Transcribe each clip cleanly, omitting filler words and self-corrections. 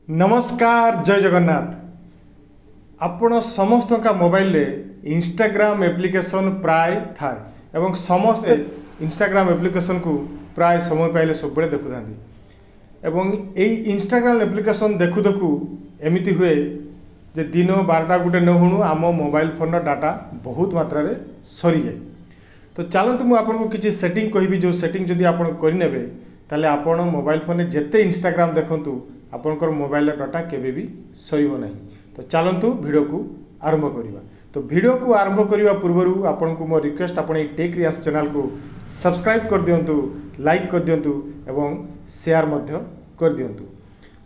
नमस्कार जय जगन्नाथ। आपण समस्त का मोबाइल रे इंस्टाग्राम एप्लिकेशन प्राय थाए एवं समस्ते इंस्टाग्राम एप्लिकेशन को प्राय समय पाइले सब बेले देखु थांती एवं एई इंस्टाग्राम एप्लिकेशन देखु देखु एमिति हुए जे दिन 12टा गुटे न हुणु आम मोबाइल फोन डाटा बहुत मात्रा रे सरी जाए। तो चलतु मुझे आपको किसी सेटिंग कहबी जो सेटिंग जदि आप करेंगे ताले आपण मोबाइल फोन जेते इंस्टाग्राम देखंतु आपनकर मोबाइल डाटा केबे भी सरीब नहीं। तो चलतु वीडियो को आरंभ करिबा। तो वीडियो को आरंभ करने पूर्व आपन को मो रिक्वेस्ट आपण टेक रियास चैनल को सब्सक्राइब कर दियंतु, लाइक कर दियंतु एवं शेयर मध्य कर दियंतु।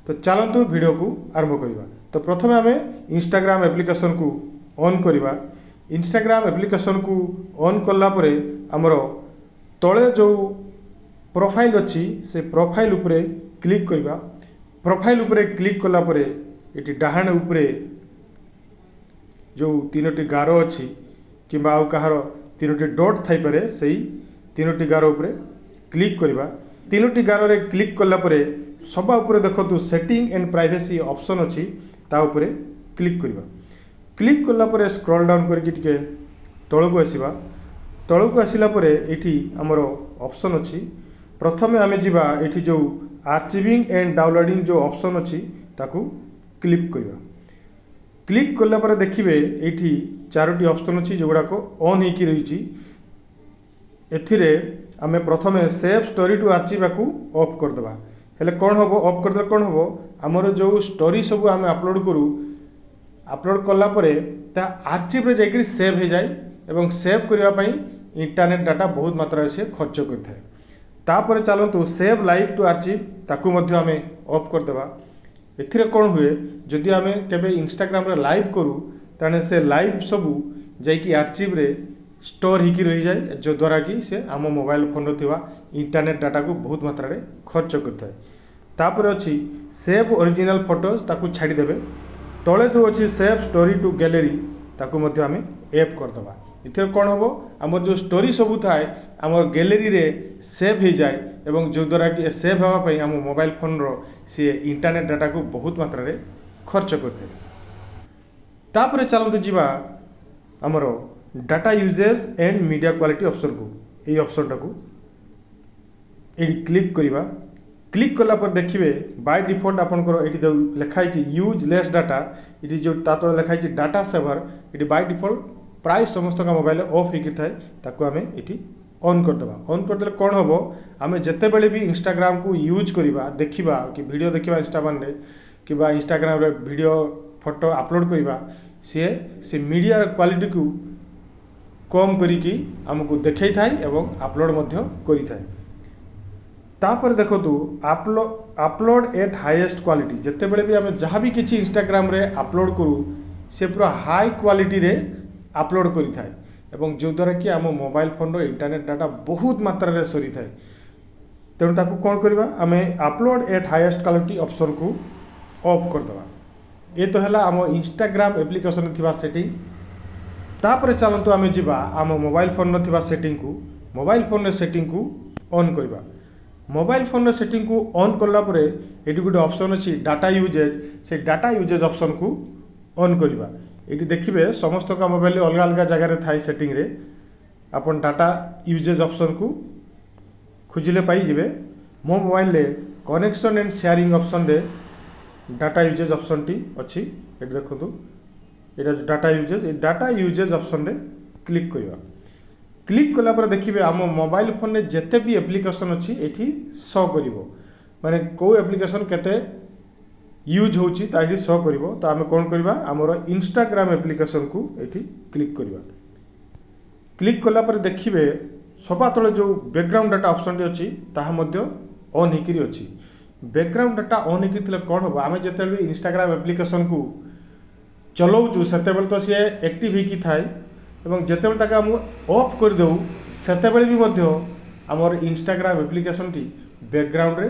तो चलतु वीडियो को आरंभ करिबा। तो प्रथमे हमें इंस्टाग्राम एप्लिकेशन को ऑन करिबा। इंस्टाग्राम एप्लिकेशन को ऑन कला परे हमर तळे जो प्रोफाइल अच्छी से प्रोफाइल उपरे क्लिक करिबा। प्रोफाइल उपरे क्लिक कला परे एटी डाहाण उपरे जो तीनोटी गारो अच्छी किंबा आउ कहार तीनोटी डॉट थाई पारे सेही तीनोटी गारो उपरे क्लिक करिबा। तीनोटी गारो रे क्लिक कला परे सबा उपरे देखतु सेटिंग एंड प्राइवेसी ऑप्शन अच्छी ता उपरे क्लिक करिबा। क्लिक कला परे स्क्रॉल डाउन करके टिके तळको आसीबा। तळको आसिला परे एठी हमर ऑप्शन अच्छी। प्रथमे आमे जिबा एठी जो आर्चिविंग एंड डाउनलोडिंग जो ऑप्शन अच्छी ताकू क्लिक करिबा। क्लिक कला परे देखिबे एठी चारोटी ऑप्शन अच्छी जोगुडा को ऑन हेकी रहिची। एथिरे आमे प्रथमे सेव स्टोरी टू आर्चिव को ऑफ कर देबा। हेले कोन होबो ऑफ कर दे कोन होबो हमर जो स्टोरी सब आमे अपलोड करू अपलोड कला परे ता आर्चिव रे जाइकरी सेव हो जाए एवं सेव करबा पई इंटरनेट डाटा बहुत मात्रा रे से खर्च करथाय। तापर चलतु सेव लाइव टू आर्चिव ताकू मध्य आमे ऑफ कर देबा। एथिरे कोन हुए जदि आमे केबे इंस्टाग्राम रे लाइव करू ताने से लाइव सबू जाइकी आर्चिव रे स्टोर हिकी रही जाए जो द्वारा कि से आम मोबाइल फोन थिबा इंटरनेट डाटा को बहुत मात्रा रे खर्च करथाय। तापर अछि सेव ओरिजिनल फोटोज ताकू छाडी देबे। तळे जो अछि सेव स्टोरी टू गैलरी ताकू मध्य आमे एप कर दबा। इथे कोन होबो हमर जो स्टोरी सबू थाए हमर गैलरी रे सेव हो जाए एवं जो द्वारा कि सेव होगा पई हम मोबाइल फोन रो से इंटरनेट डाटा को बहुत मात्रा रे खर्च करते। तापर चलते जीवा हमर data uses and media quality option को ए ऑप्शन टाकू एडी क्लिक करिबा। क्लिक कला पर देखिबे बाय डिफॉल्ट आपनकर एटी जो लिखाई छि यूज लेस डाटा एटी जो तातो लिखाई छि डाटा सेवर एटी बाय डिफॉल्ट प्राय समस्त का मोबाइल ऑफ हेकी थाए ताकू आमे एटी ऑन कर दबा। ऑन कर देले कोन होबो आमे जते बेले भी इंस्टाग्राम को यूज करिबा देखिबा कि वीडियो देखिबा इंस्टाग्राम रे किबा इंस्टाग्राम रे वीडियो फोटो अपलोड करिबा से मीडिया क्वालिटी को कम करिकी हमको देखै थाए एवं अपलोड मध्य करि थाए। तापर देखतु अपलोड एट हाईएस्ट क्वालिटी जते बेले भी आमे जहाँ भी किछि इंस्टाग्राम रे अपलोड करू से पूरा हाई क्वालिटी रे अपलोड करि थाए एवं जो द्वारा कि आम मोबाइल फोन रो इंटरनेट डाटा बहुत मात्रा रे सरी थाए। तेणु ताकू कौन करबा आमे upload at highest quality option को ऑफ कर दबा। ये तो हैला आम इंस्टाग्राम एप्लिकेशन थिबा सेटिंग। तापर चलंतु आमे जिबा आम मोबाइल फोन रो थिबा सेटिंग को मोबाइल फोन रो सेटिंग को ऑन करबा। मोबाइल फोन रो सेटिंग को ऑन करला परे एटी गुटे ऑप्शन अछि डाटा यूजेज से डाटा यूजेज ऑप्शन को ऑन करबा। ये देखिए समस्त का मोबाइल अलग अलग जगह थाई सेटिंग रे अपन डाटा यूजेज ऑप्शन को खुजिले पाई जिवे। मो मोबाइल रे कनेक्शन एंड शेयरिंग ऑप्शन रे डाटा यूजेज ऑप्शन टी अछि एट देखंतु एटा डाटा यूजेज ऑप्शन रे क्लिक करिवा। क्लिक कला पर देखिए आम मोबाइल फोन रे जते भी एप्लिकेशन अछि एठी शो करिवो माने को एप्लिकेशन केते यूज होची ताकि शो करिवो। तो आमे कोन करबा हमर इंस्टाग्राम एप्लिकेशन को एठी क्लिक करबा। क्लिक कला पर देखिबे सबा तळे जो बैकग्राउंड डाटा ऑप्शन अछि ताहा मध्य ऑन हिकरी अछि। बैकग्राउंड डाटा ऑन हिकरी थिले कोन होबा आमे जते भी इंस्टाग्राम एप्लिकेशन को चलाउचु सेते बेल तो से एक्टिव हिकी थाए एवं जते बेल ताका हम ऑफ कर देउ सेते बेल भी मध्य हमर इंस्टाग्राम एप्लिकेशन टी बैकग्राउंड रे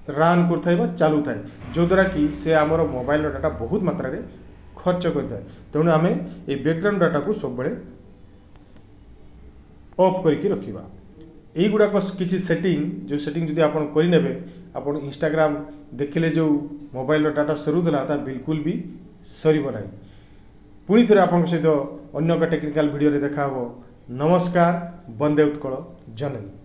रान कर चालू थाए जो द्वारा कि से आमर मोबाइल डाटा बहुत मात्रा रे खर्च करता है। तेणु आमे ए बैकग्राउंड डाटा को सब बेले ऑफ करके रखिबा। एई गुडा को किछि सेटिंग जो सेटिंग जदि आपन करि नेबे आपण इंस्टाग्राम देखिले जो मोबाइल डाटा सरुला ता बिल्कुल भी सरीब ना। पुणी थे आपन सहित अन्य एक टेक्निकल वीडियो रे देखा हो। नमस्कार। वंदे उत्कल जननी।